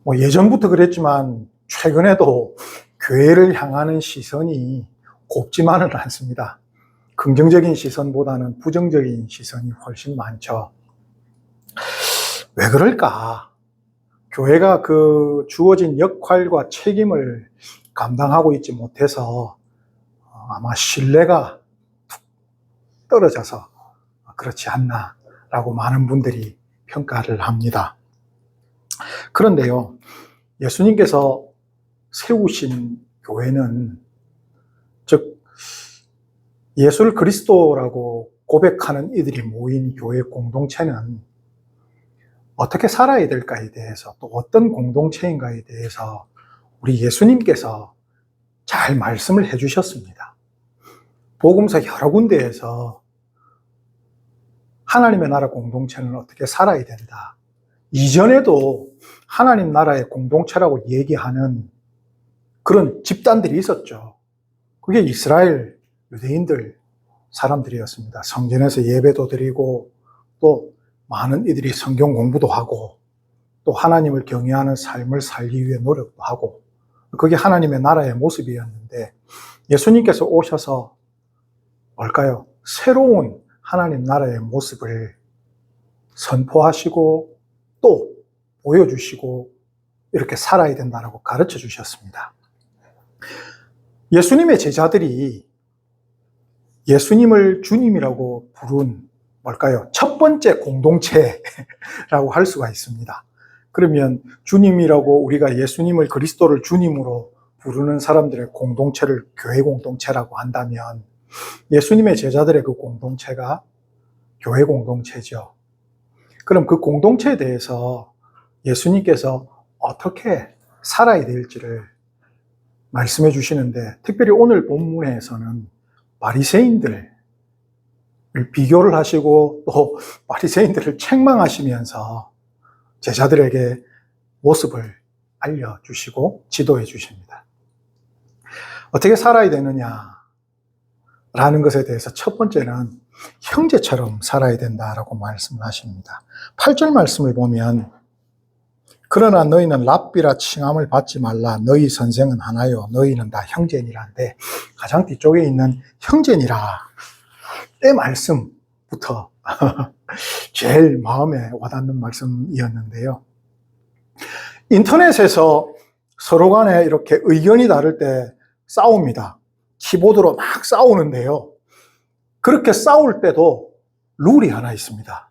뭐 예전부터 그랬지만 최근에도 교회를 향하는 시선이 곱지만은 않습니다. 긍정적인 시선보다는 부정적인 시선이 훨씬 많죠. 왜 그럴까? 교회가 그 주어진 역할과 책임을 감당하고 있지 못해서 아마 신뢰가 툭 떨어져서 그렇지 않나라고 많은 분들이 평가를 합니다. 그런데요, 예수님께서 세우신 교회는, 즉 예수를 그리스도라고 고백하는 이들이 모인 교회 공동체는 어떻게 살아야 될까에 대해서, 또 어떤 공동체인가에 대해서 우리 예수님께서 잘 말씀을 해주셨습니다. 복음서 여러 군데에서 하나님의 나라 공동체는 어떻게 살아야 된다. 이전에도 하나님 나라의 공동체라고 얘기하는 그런 집단들이 있었죠. 그게 이스라엘 유대인들 사람들이었습니다. 성전에서 예배도 드리고 또 많은 이들이 성경 공부도 하고 또 하나님을 경외하는 삶을 살기 위해 노력도 하고, 그게 하나님의 나라의 모습이었는데 예수님께서 오셔서 뭘까요? 새로운 하나님 나라의 모습을 선포하시고 또 보여주시고 이렇게 살아야 된다고 가르쳐 주셨습니다. 예수님의 제자들이 예수님을 주님이라고 부른 뭘까요? 첫 번째 공동체라고 할 수가 있습니다. 그러면 주님이라고 우리가 예수님을 그리스도를 주님으로 부르는 사람들의 공동체를 교회 공동체라고 한다면 예수님의 제자들의 그 공동체가 교회 공동체죠. 그럼 그 공동체에 대해서 예수님께서 어떻게 살아야 될지를 말씀해 주시는데, 특별히 오늘 본문에서는 바리새인들을 비교를 하시고 또 바리새인들을 책망하시면서 제자들에게 모습을 알려주시고 지도해 주십니다. 어떻게 살아야 되느냐라는 것에 대해서 첫 번째는 형제처럼 살아야 된다라고 말씀을 하십니다. 8절 말씀을 보면, 그러나 너희는 랍비라 칭함을 받지 말라. 너희 선생은 하나요. 너희는 다 형제니라인데, 가장 뒤쪽에 있는 형제니라 의 말씀부터 제일 마음에 와닿는 말씀이었는데요. 인터넷에서 서로 간에 이렇게 의견이 다를 때 싸웁니다. 키보드로 막 싸우는데요. 그렇게 싸울 때도 룰이 하나 있습니다.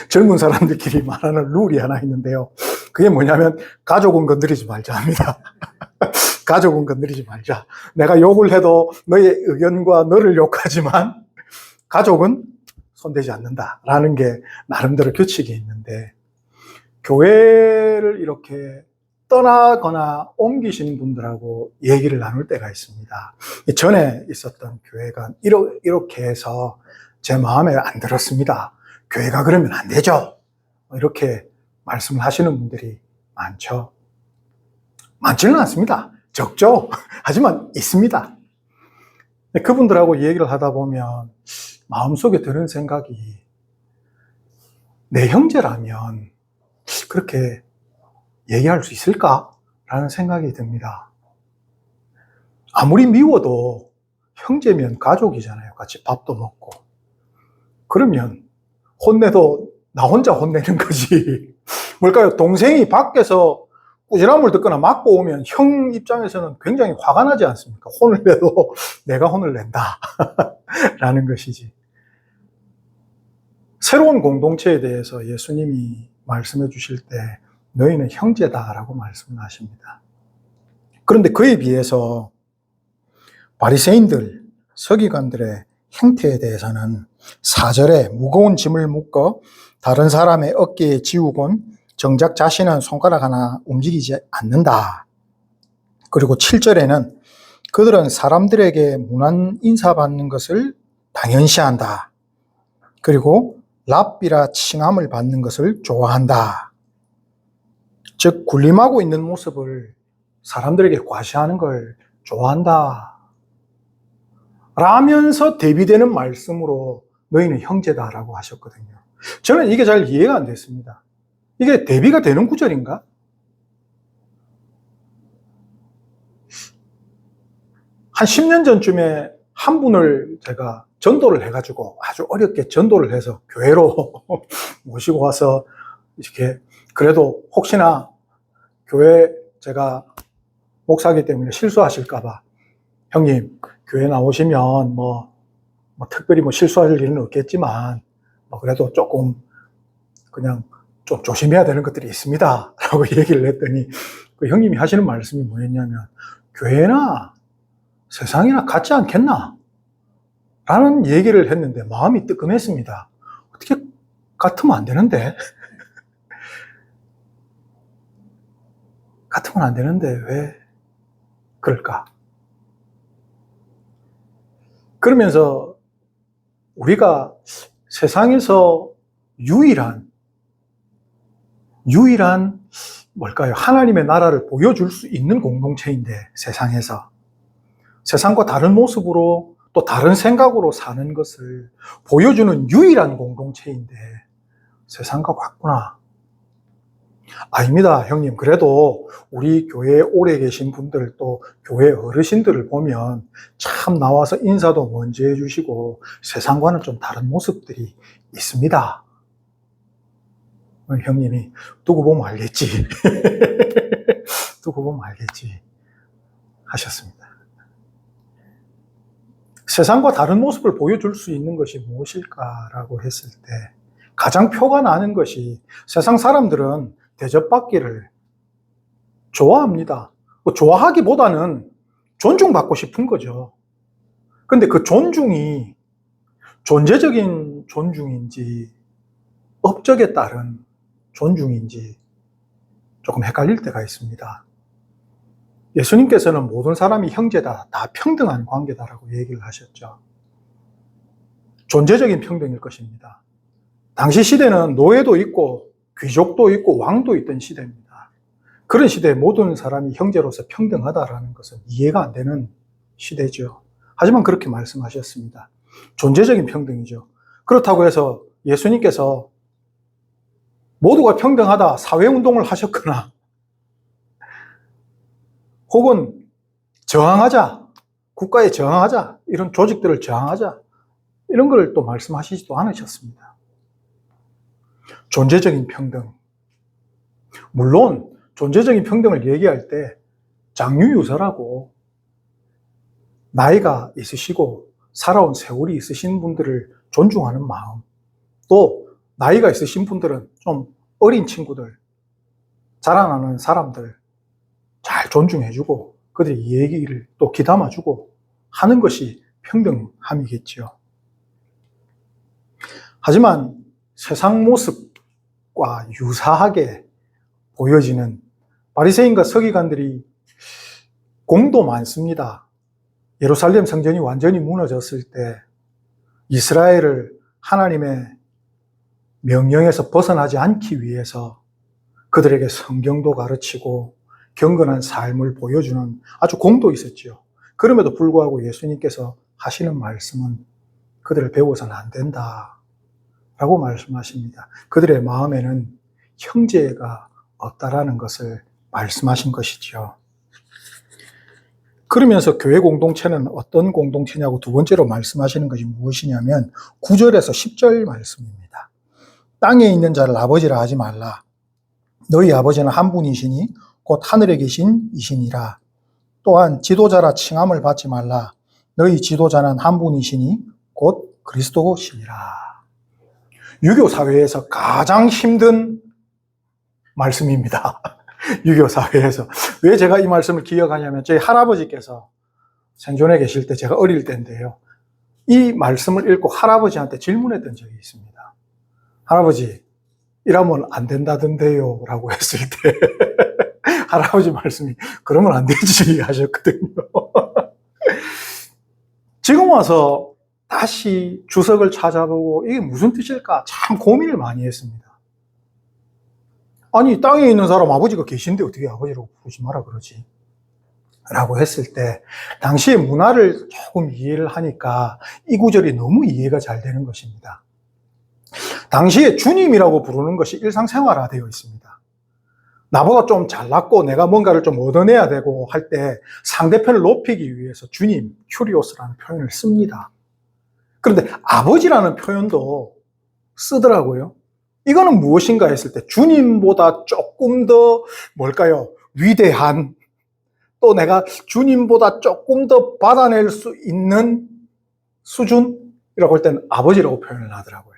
젊은 사람들끼리 말하는 룰이 하나 있는데요. 그게 뭐냐면 가족은 건드리지 말자 합니다. 가족은 건드리지 말자. 내가 욕을 해도 너의 의견과 너를 욕하지만 가족은 손대지 않는다라는 게 나름대로 규칙이 있는데, 교회를 이렇게 떠나거나 옮기신 분들하고 얘기를 나눌 때가 있습니다. 전에 있었던 교회가 이렇게 해서 제 마음에 안 들었습니다. 교회가 그러면 안 되죠. 이렇게 말씀을 하시는 분들이 많죠. 많지는 않습니다. 적죠. 하지만 있습니다. 그분들하고 얘기를 하다 보면 마음속에 드는 생각이, 내 형제라면 그렇게 얘기할 수 있을까라는 생각이 듭니다. 아무리 미워도 형제면 가족이잖아요. 같이 밥도 먹고. 그러면 혼내도 나 혼자 혼내는 거지. 뭘까요? 동생이 밖에서 꾸지람을 듣거나 맞고 오면 형 입장에서는 굉장히 화가 나지 않습니까? 혼을 내도 내가 혼을 낸다 라는 것이지. 새로운 공동체에 대해서 예수님이 말씀해 주실 때 너희는 형제다라고 말씀을 하십니다. 그런데 그에 비해서 바리새인들, 서기관들의 행태에 대해서는 4절에 무거운 짐을 묶어 다른 사람의 어깨에 지우곤 정작 자신은 손가락 하나 움직이지 않는다. 그리고 7절에는 그들은 사람들에게 문안 인사받는 것을 당연시한다. 그리고 랍비라 칭함을 받는 것을 좋아한다. 즉 군림하고 있는 모습을 사람들에게 과시하는 걸 좋아한다 라면서 대비되는 말씀으로 너희는 형제다라고 하셨거든요. 저는 이게 잘 이해가 안 됐습니다. 이게 대비가 되는 구절인가? 한 10년 전쯤에 한 분을 제가 전도를 해가지고 아주 어렵게 전도를 해서 교회로 모시고 와서 이렇게 그래도 혹시나 교회 제가 목사기 때문에 실수하실까봐 형님 교회 나오시면 뭐 특별히 실수할 일은 없겠지만 그래도 조금 그냥 좀 조심해야 되는 것들이 있습니다 라고 얘기를 했더니 그 형님이 하시는 말씀이 뭐였냐면 교회나 세상이나 같지 않겠나 라는 얘기를 했는데 마음이 뜨끔했습니다. 어떻게 같으면 안 되는데 같으면 안 되는데 왜 그럴까? 그러면서 우리가 세상에서 유일한 뭘까요? 하나님의 나라를 보여줄 수 있는 공동체인데 세상에서 세상과 다른 모습으로 또 다른 생각으로 사는 것을 보여주는 유일한 공동체인데 세상과 같구나. 아닙니다, 형님. 그래도 우리 교회에 오래 계신 분들 또 교회 어르신들을 보면 참 나와서 인사도 먼저 해주시고 세상과는 좀 다른 모습들이 있습니다. 형님이 두고 보면 알겠지. 두고 보면 알겠지. 하셨습니다. 세상과 다른 모습을 보여줄 수 있는 것이 무엇일까라고 했을 때 가장 표가 나는 것이 세상 사람들은 대접받기를 좋아합니다. 좋아하기보다는 존중받고 싶은 거죠. 근데 그 존중이 존재적인 존중인지 업적에 따른 존중인지 조금 헷갈릴 때가 있습니다. 예수님께서는 모든 사람이 형제다, 다 평등한 관계다라고 얘기를 하셨죠. 존재적인 평등일 것입니다. 당시 시대는 노예도 있고 귀족도 있고 왕도 있던 시대입니다. 그런 시대에 모든 사람이 형제로서 평등하다라는 것은 이해가 안 되는 시대죠. 하지만 그렇게 말씀하셨습니다. 존재적인 평등이죠. 그렇다고 해서 예수님께서 모두가 평등하다 사회운동을 하셨거나 혹은 저항하자, 국가에 저항하자, 이런 조직들을 저항하자 이런 걸 또 말씀하시지도 않으셨습니다. 존재적인 평등. 물론 존재적인 평등을 얘기할 때 장유유서라고 나이가 있으시고 살아온 세월이 있으신 분들을 존중하는 마음, 또 나이가 있으신 분들은 좀 어린 친구들, 자라나는 사람들 잘 존중해주고 그들의 얘기를 또 귀담아주고 하는 것이 평등함이겠죠. 하지만 세상 모습과 유사하게 보여지는 바리새인과 서기관들이 공도 많습니다. 예루살렘 성전이 완전히 무너졌을 때 이스라엘을 하나님의 명령에서 벗어나지 않기 위해서 그들에게 성경도 가르치고 경건한 삶을 보여주는 아주 공도 있었죠. 그럼에도 불구하고 예수님께서 하시는 말씀은 그들을 배워서는 안 된다 라고 말씀하십니다. 그들의 마음에는 형제가 없다라는 것을 말씀하신 것이죠. 그러면서 교회 공동체는 어떤 공동체냐고 두 번째로 말씀하시는 것이 무엇이냐면 9절에서 10절 말씀입니다. 땅에 있는 자를 아버지라 하지 말라. 너희 아버지는 한 분이시니 곧 하늘에 계신 이시니라. 또한 지도자라 칭함을 받지 말라. 너희 지도자는 한 분이시니 곧 그리스도시니라. 유교 사회에서 가장 힘든 말씀입니다. 유교 사회에서. 왜 제가 이 말씀을 기억하냐면 저희 할아버지께서 생존해 계실 때 제가 어릴 때인데요. 이 말씀을 읽고 할아버지한테 질문했던 적이 있습니다. 할아버지, 이러면 안 된다던데요 라고 했을 때 할아버지 말씀이 그러면 안 되지 하셨거든요. 지금 와서 다시 주석을 찾아보고 이게 무슨 뜻일까 참 고민을 많이 했습니다. 아니 땅에 있는 사람 아버지가 계신데 어떻게 아버지라고 부르지 마라 그러지? 라고 했을 때 당시의 문화를 조금 이해를 하니까 이 구절이 너무 이해가 잘 되는 것입니다. 당시에 주님이라고 부르는 것이 일상생활화되어 있습니다. 나보다 좀 잘났고 내가 뭔가를 좀 얻어내야 되고 할 때 상대편을 높이기 위해서 주님, 큐리오스라는 표현을 씁니다. 그런데 아버지라는 표현도 쓰더라고요. 이거는 무엇인가 했을 때 주님보다 조금 더 뭘까요? 위대한, 또 내가 주님보다 조금 더 받아낼 수 있는 수준이라고 할 때는 아버지라고 표현을 하더라고요.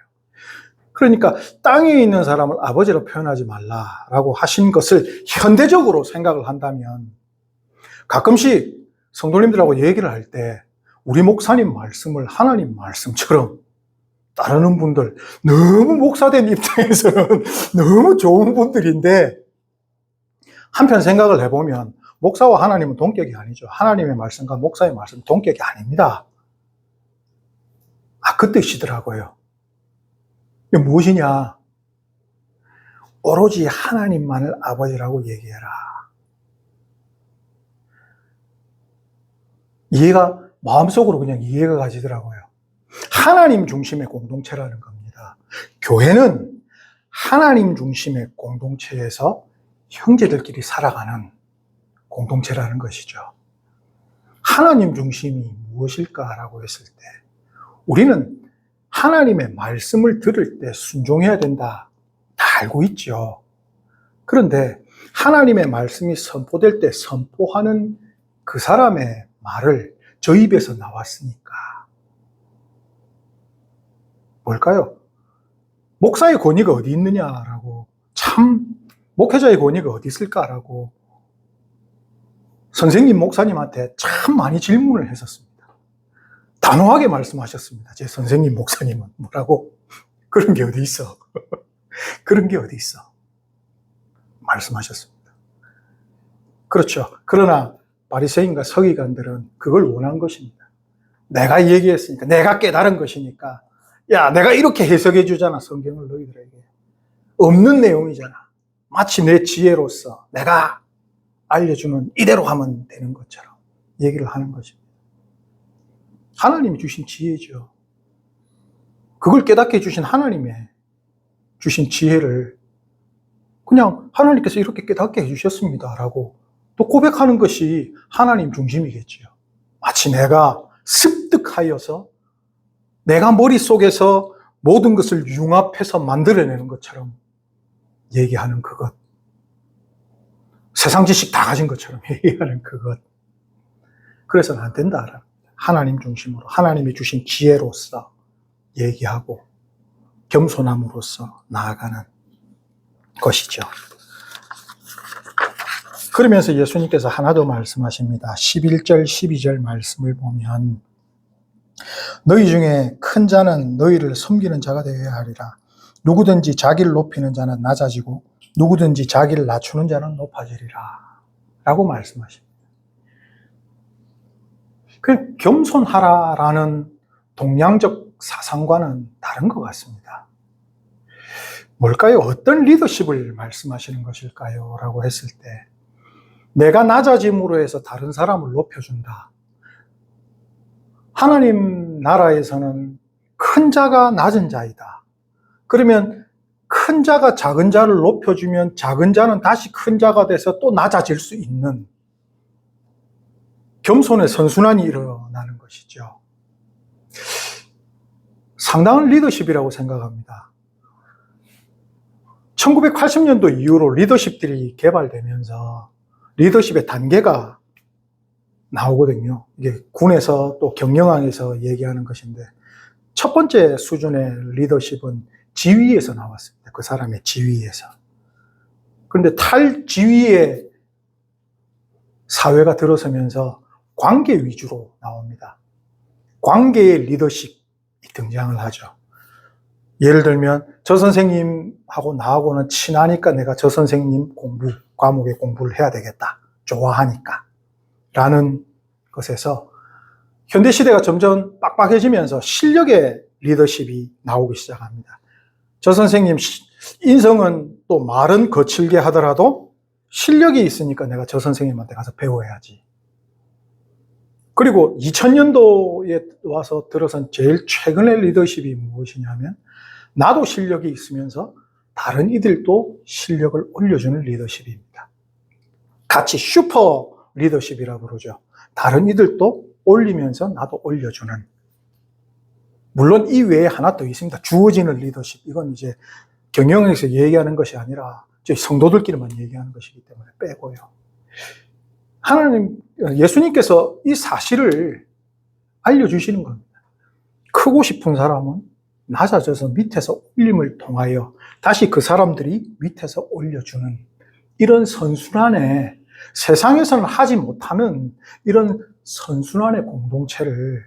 그러니까 땅에 있는 사람을 아버지로 표현하지 말라라고 하신 것을 현대적으로 생각을 한다면 가끔씩 성도님들하고 얘기를 할 때 우리 목사님 말씀을 하나님 말씀처럼 따르는 분들, 너무 목사된 입장에서는 너무 좋은 분들인데 한편 생각을 해보면 목사와 하나님은 동격이 아니죠. 하나님의 말씀과 목사의 말씀은 동격이 아닙니다. 그 뜻이더라고요. 이게 무엇이냐? 오로지 하나님만을 아버지라고 얘기해라. 이해가, 마음속으로 그냥 이해가 가지더라고요. 하나님 중심의 공동체라는 겁니다. 교회는 하나님 중심의 공동체에서 형제들끼리 살아가는 공동체라는 것이죠. 하나님 중심이 무엇일까라고 했을 때 우리는 하나님의 말씀을 들을 때 순종해야 된다. 다 알고 있죠. 그런데 하나님의 말씀이 선포될 때 선포하는 그 사람의 말을 저 입에서 나왔으니까 뭘까요? 목사의 권위가 어디 있느냐라고, 참 목회자의 권위가 어디 있을까라고 선생님 목사님한테 참 많이 질문을 했었습니다. 단호하게 말씀하셨습니다. 제 선생님 목사님은 뭐라고? 그런 게 어디 있어? 그런 게 어디 있어? 말씀하셨습니다. 그렇죠. 그러나 바리새인과 서기관들은 그걸 원한 것입니다. 내가 얘기했으니까, 내가 깨달은 것이니까, 야, 내가 이렇게 해석해 주잖아, 성경을 너희들에게. 없는 내용이잖아. 마치 내 지혜로서 내가 알려주는 이대로 하면 되는 것처럼 얘기를 하는 것입니다. 하나님이 주신 지혜죠. 그걸 깨닫게 해주신 하나님의 주신 지혜를 그냥 하나님께서 이렇게 깨닫게 해주셨습니다 라고 또 고백하는 것이 하나님 중심이겠지요. 마치 내가 습득하여서 내가 머릿속에서 모든 것을 융합해서 만들어내는 것처럼 얘기하는 그것. 세상 지식 다 가진 것처럼 얘기하는 그것. 그래서는 안 된다. 하나님 중심으로 하나님이 주신 지혜로서 얘기하고 겸손함으로써 나아가는 것이죠. 그러면서 예수님께서 하나 더 말씀하십니다. 11절, 12절 말씀을 보면 너희 중에 큰 자는 너희를 섬기는 자가 되어야 하리라. 누구든지 자기를 높이는 자는 낮아지고 누구든지 자기를 낮추는 자는 높아지리라. 라고 말씀하십니다. 그 겸손하라라는 동양적 사상과는 다른 것 같습니다. 뭘까요? 어떤 리더십을 말씀하시는 것일까요? 라고 했을 때 내가 낮아짐으로 해서 다른 사람을 높여준다. 하나님 나라에서는 큰 자가 낮은 자이다. 그러면 큰 자가 작은 자를 높여주면 작은 자는 다시 큰 자가 돼서 또 낮아질 수 있는 겸손의 선순환이 일어나는 것이죠. 상당한 리더십이라고 생각합니다. 1980년도 이후로 리더십들이 개발되면서 리더십의 단계가 나오거든요. 이게 군에서 또 경영학에서 얘기하는 것인데 첫 번째 수준의 리더십은 지위에서 나왔습니다. 그 사람의 지위에서. 그런데 탈지위의 사회가 들어서면서 관계 위주로 나옵니다. 관계의 리더십이 등장을 하죠. 예를 들면 저 선생님하고 나하고는 친하니까 내가 저 선생님 과목의 공부를 해야 되겠다. 좋아하니까. 라는 것에서 현대시대가 점점 빡빡해지면서 실력의 리더십이 나오기 시작합니다. 저 선생님 인성은 또 말은 거칠게 하더라도 실력이 있으니까 내가 저 선생님한테 가서 배워야지. 그리고 2000년도에 와서 들어선 제일 최근의 리더십이 무엇이냐면 나도 실력이 있으면서 다른 이들도 실력을 올려주는 리더십입니다. 같이 슈퍼 리더십이라고 그러죠. 다른 이들도 올리면서 나도 올려주는. 물론 이 외에 하나 더 있습니다. 주어지는 리더십. 이건 이제 경영에서 얘기하는 것이 아니라 저희 성도들끼리만 얘기하는 것이기 때문에 빼고요. 예수님께서 이 사실을 알려주시는 겁니다. 크고 싶은 사람은 낮아져서 밑에서 올림을 통하여 다시 그 사람들이 밑에서 올려주는 이런 선순환에 세상에서는 하지 못하는 이런 선순환의 공동체를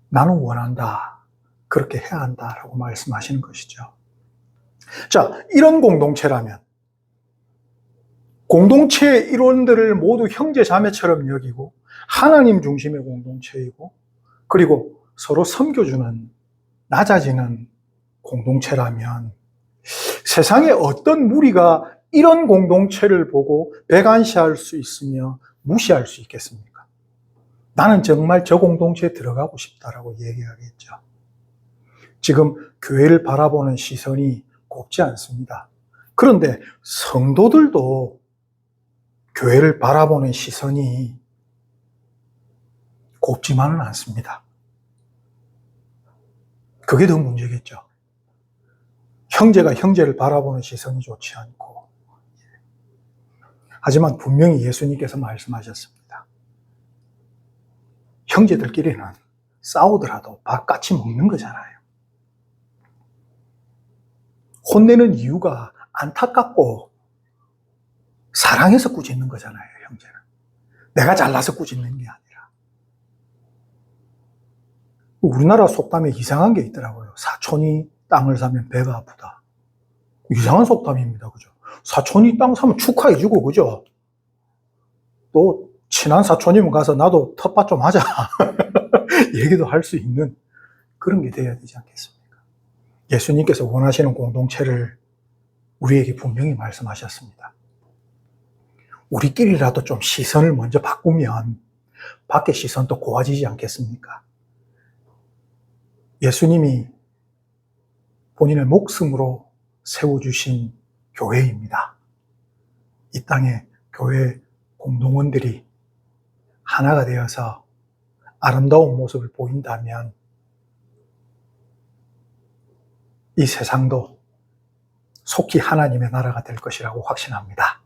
나는 원한다. 그렇게 해야 한다라고 말씀하시는 것이죠. 자, 이런 공동체라면 공동체의 일원들을 모두 형제 자매처럼 여기고 하나님 중심의 공동체이고 그리고 서로 섬겨주는 낮아지는 공동체라면 세상에 어떤 무리가 이런 공동체를 보고 배관시할 수 있으며 무시할 수 있겠습니까? 나는 정말 저 공동체에 들어가고 싶다라고 얘기하겠죠. 지금 교회를 바라보는 시선이 곱지 않습니다. 그런데 성도들도 교회를 바라보는 시선이 곱지만은 않습니다. 그게 더 문제겠죠. 형제가 형제를 바라보는 시선이 좋지 않고. 하지만 분명히 예수님께서 말씀하셨습니다. 형제들끼리는 싸우더라도 밥 같이 먹는 거잖아요. 혼내는 이유가 안타깝고 사랑해서 꾸짖는 거잖아요, 형제는. 내가 잘나서 꾸짖는 게 아니라. 우리나라 속담에 이상한 게 있더라고요. 사촌이 땅을 사면 배가 아프다. 이상한 속담입니다, 그죠? 사촌이 땅 사면 축하해주고, 그죠? 또 친한 사촌이면 가서 나도 텃밭 좀 하자 얘기도 할 수 있는 그런 게 돼야 되지 않겠습니까? 예수님께서 원하시는 공동체를 우리에게 분명히 말씀하셨습니다. 우리끼리라도 좀 시선을 먼저 바꾸면 밖의 시선도 고와지지 않겠습니까? 예수님이 본인의 목숨으로 세워주신 교회입니다. 이 땅에 교회 공동원들이 하나가 되어서 아름다운 모습을 보인다면 이 세상도 속히 하나님의 나라가 될 것이라고 확신합니다.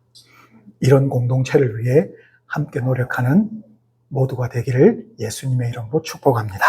이런 공동체를 위해 함께 노력하는 모두가 되기를 예수님의 이름으로 축복합니다.